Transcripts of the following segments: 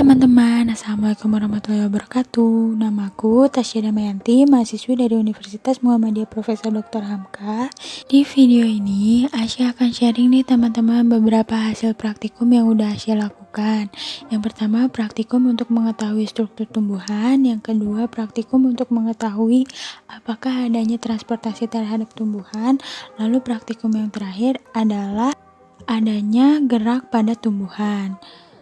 teman-teman, Assalamualaikum warahmatullahi wabarakatuh. Namaku Tasya Damayanti, mahasiswi dari Universitas Muhammadiyah Profesor Dr. Hamka. Di video ini, Asya akan sharing nih teman-teman beberapa hasil praktikum yang udah Asya lakukan. Yang pertama, praktikum untuk mengetahui struktur tumbuhan. Yang kedua, praktikum untuk mengetahui apakah adanya transportasi terhadap tumbuhan. Lalu praktikum yang terakhir adalah adanya gerak pada tumbuhan.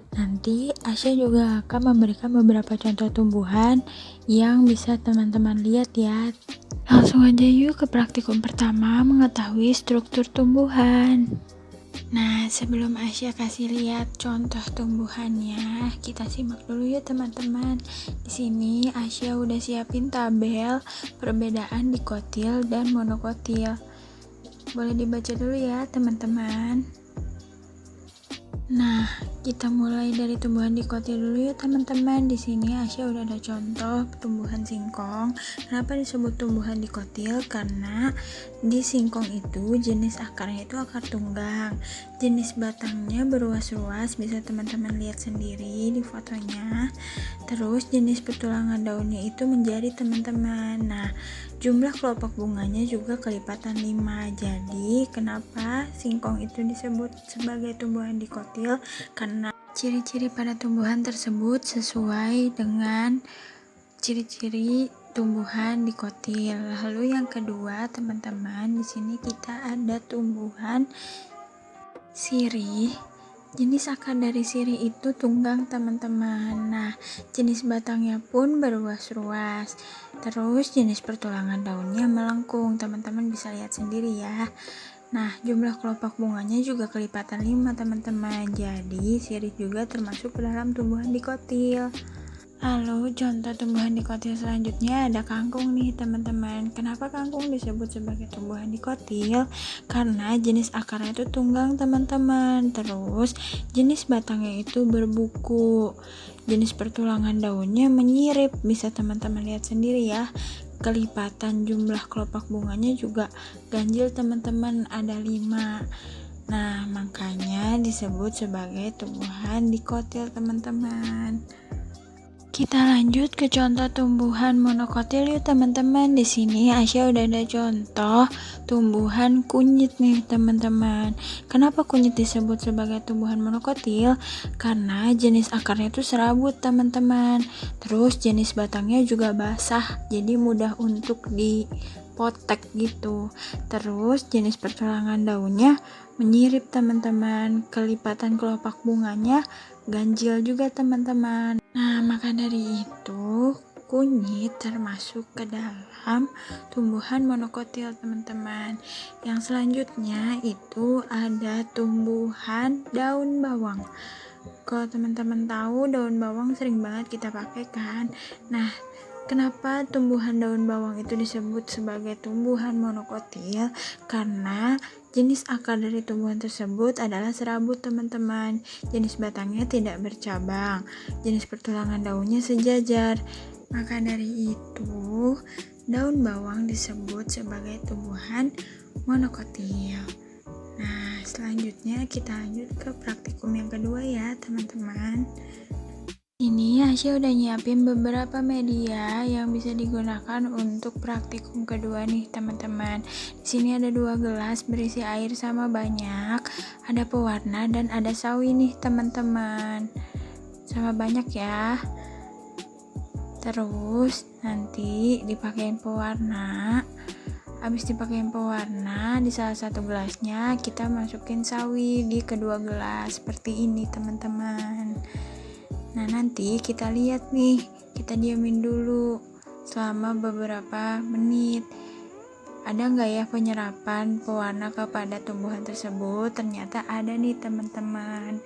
Nanti Asya juga akan memberikan beberapa contoh tumbuhan yang bisa teman-teman lihat ya. Langsung aja yuk ke praktikum pertama, mengetahui struktur tumbuhan. Nah, sebelum Asya kasih lihat contoh tumbuhannya, kita simak dulu ya teman-teman. Di sini Asya udah siapin tabel perbedaan dikotil dan monokotil. Boleh dibaca dulu ya teman-teman. Nah, kita mulai dari tumbuhan dikotil dulu ya teman-teman. Di sini Asya udah ada contoh tumbuhan singkong. Kenapa disebut tumbuhan dikotil? Karena di singkong itu jenis akarnya itu akar tunggang. Jenis batangnya beruas-ruas, bisa teman-teman lihat sendiri di fotonya. Terus jenis petulangan daunnya itu menjadi teman-teman. Nah, jumlah kelopak bunganya juga kelipatan 5. Jadi, kenapa singkong itu disebut sebagai tumbuhan dikotil? Karena ciri-ciri pada tumbuhan tersebut sesuai dengan ciri-ciri tumbuhan dikotil. Lalu yang kedua, teman-teman, di sini kita ada tumbuhan sirih. Jenis akar dari sirih itu tunggang teman-teman. Nah, jenis batangnya pun beruas-ruas. Terus jenis pertulangan daunnya melengkung. Teman-teman bisa lihat sendiri ya. Nah, jumlah kelopak bunganya juga kelipatan 5 teman-teman. Jadi, sirih juga termasuk ke dalam tumbuhan dikotil. Lalu contoh tumbuhan dikotil selanjutnya ada kangkung nih teman-teman. Kenapa kangkung disebut sebagai tumbuhan dikotil? Karena jenis akarnya itu tunggang teman-teman. Terus jenis batangnya itu berbuku. Jenis pertulangan daunnya menyirip. Bisa teman-teman lihat sendiri ya. Kelipatan jumlah kelopak bunganya juga ganjil teman-teman, ada 5. Nah, makanya disebut sebagai tumbuhan dikotil teman-teman. Kita lanjut ke contoh tumbuhan monokotil yuk teman-teman. Di sini Asya udah ada contoh tumbuhan kunyit nih teman-teman. Kenapa kunyit disebut sebagai tumbuhan monokotil? Karena jenis akarnya itu serabut teman-teman. Terus jenis batangnya juga basah, jadi mudah untuk dipotek gitu. Terus jenis pertulangan daunnya menyirip teman-teman. Kelipatan kelopak bunganya ganjil juga teman-teman. Nah, maka dari itu kunyit termasuk ke dalam tumbuhan monokotil teman-teman. Yang selanjutnya itu ada tumbuhan daun bawang. Kalau teman-teman tahu, daun bawang sering banget kita pakai kan. Nah, kenapa tumbuhan daun bawang itu disebut sebagai tumbuhan monokotil? Karena jenis akar dari tumbuhan tersebut adalah serabut teman-teman. Jenis batangnya tidak bercabang. Jenis pertulangan daunnya sejajar. Maka dari itu, daun bawang disebut sebagai tumbuhan monokotil. Nah, selanjutnya kita lanjut ke praktikum yang kedua ya teman-teman. Ini Asya udah nyiapin beberapa media yang bisa digunakan untuk praktikum kedua nih teman-teman. Di sini ada 2 gelas berisi air sama banyak, ada pewarna dan ada sawi nih teman-teman. Sama banyak ya. Terus nanti dipakein pewarna. Habis dipakein pewarna, di salah satu gelasnya kita masukin sawi di kedua gelas seperti ini teman-teman. Nah, nanti kita lihat nih, kita diamin dulu selama beberapa menit. Ada nggak ya penyerapan pewarna kepada tumbuhan tersebut? Ternyata ada nih teman-teman.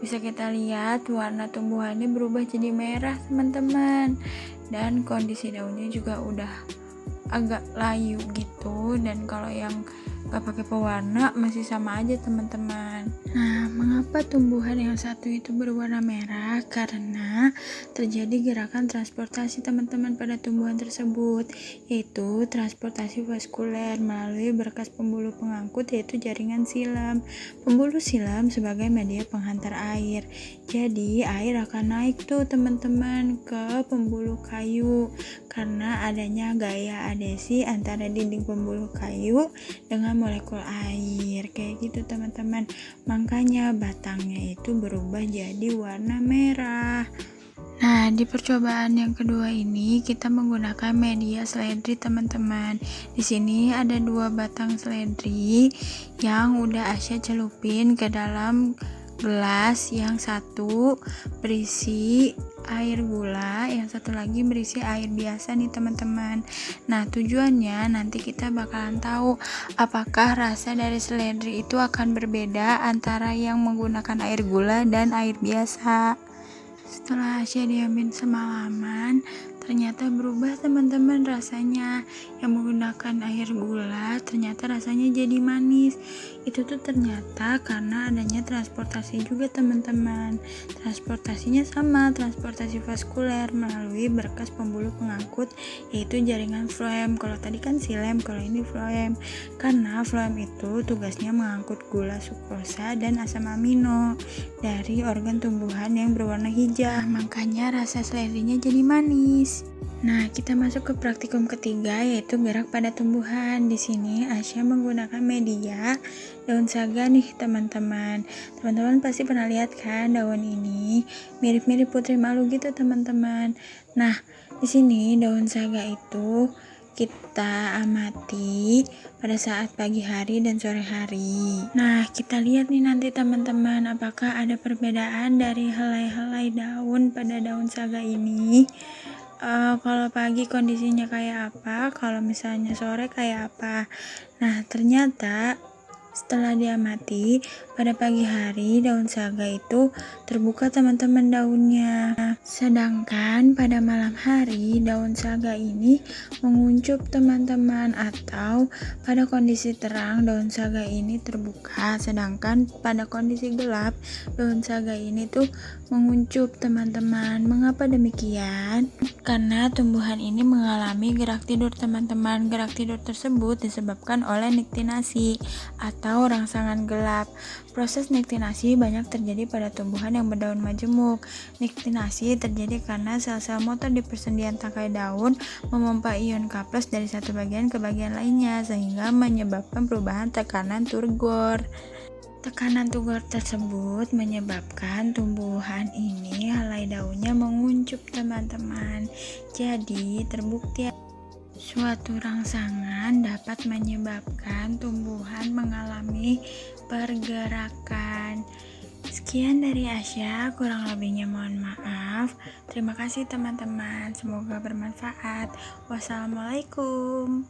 Bisa kita lihat warna tumbuhannya berubah jadi merah teman-teman. Dan kondisi daunnya juga udah agak layu gitu. Dan kalau yang gak pakai pewarna masih sama aja teman-teman. Nah, mengapa tumbuhan yang satu itu berwarna merah? Karena terjadi gerakan transportasi teman-teman pada tumbuhan tersebut, yaitu transportasi vaskuler melalui berkas pembuluh pengangkut, yaitu jaringan silam. Pembuluh silam sebagai media penghantar air. Jadi air akan naik tuh teman-teman ke pembuluh kayu karena adanya gaya adhesi antara dinding pembuluh kayu dengan molekul air, kayak gitu teman-teman. Makanya batangnya itu berubah jadi warna merah. Nah, di percobaan yang kedua ini kita menggunakan media seledri teman-teman. Di sini ada 2 batang seledri yang udah Asya celupin ke dalam gelas, yang satu berisi air gula, yang satu lagi berisi air biasa nih teman-teman. Nah, tujuannya nanti kita bakalan tahu apakah rasa dari seledri itu akan berbeda antara yang menggunakan air gula dan air biasa. Setelah Asya diamin semalaman, ternyata berubah teman-teman rasanya. Yang menggunakan air gula ternyata rasanya jadi manis. Itu tuh ternyata karena adanya transportasi juga teman-teman. Transportasinya sama, transportasi vaskuler melalui berkas pembuluh pengangkut, yaitu jaringan floem. Kalau tadi kan silem, kalau ini floem. Karena floem itu tugasnya mengangkut gula sukrosa dan asam amino dari organ tumbuhan yang berwarna hijau. Makanya rasa seledrinya jadi manis. Nah, kita masuk ke praktikum ketiga, yaitu gerak pada tumbuhan. Di sini Asya menggunakan media daun saga nih teman-teman. Teman-teman pasti pernah lihat kan daun ini mirip-mirip putri malu gitu teman-teman. Nah, di sini daun saga itu kita amati pada saat pagi hari dan sore hari. Nah, kita lihat nih nanti teman-teman, apakah ada perbedaan dari helai-helai daun pada daun saga ini. Kalau pagi kondisinya kayak apa, kalau misalnya sore kayak apa. Nah, ternyata setelah diamati pada pagi hari daun saga itu terbuka teman-teman daunnya. Sedangkan pada malam hari daun saga ini menguncup teman-teman, atau pada kondisi terang daun saga ini terbuka, sedangkan pada kondisi gelap daun saga ini tuh menguncup teman-teman. Mengapa demikian? Karena tumbuhan ini mengalami gerak tidur teman-teman. Gerak tidur tersebut disebabkan oleh niktinasi atau rangsangan gelap. Proses niktinasi banyak terjadi pada tumbuhan yang berdaun majemuk. Niktinasi terjadi karena sel-sel motor di persendian tangkai daun memompa ion K+ dari satu bagian ke bagian lainnya, sehingga menyebabkan perubahan tekanan turgor. Tekanan turgor tersebut menyebabkan tumbuhan ini helai daunnya menguncup teman-teman. Jadi terbukti suatu rangsangan dapat menyebabkan tumbuhan mengalami pergerakan. Sekian dari Asya, kurang lebihnya mohon maaf. Terima kasih teman-teman, semoga bermanfaat. Wassalamualaikum.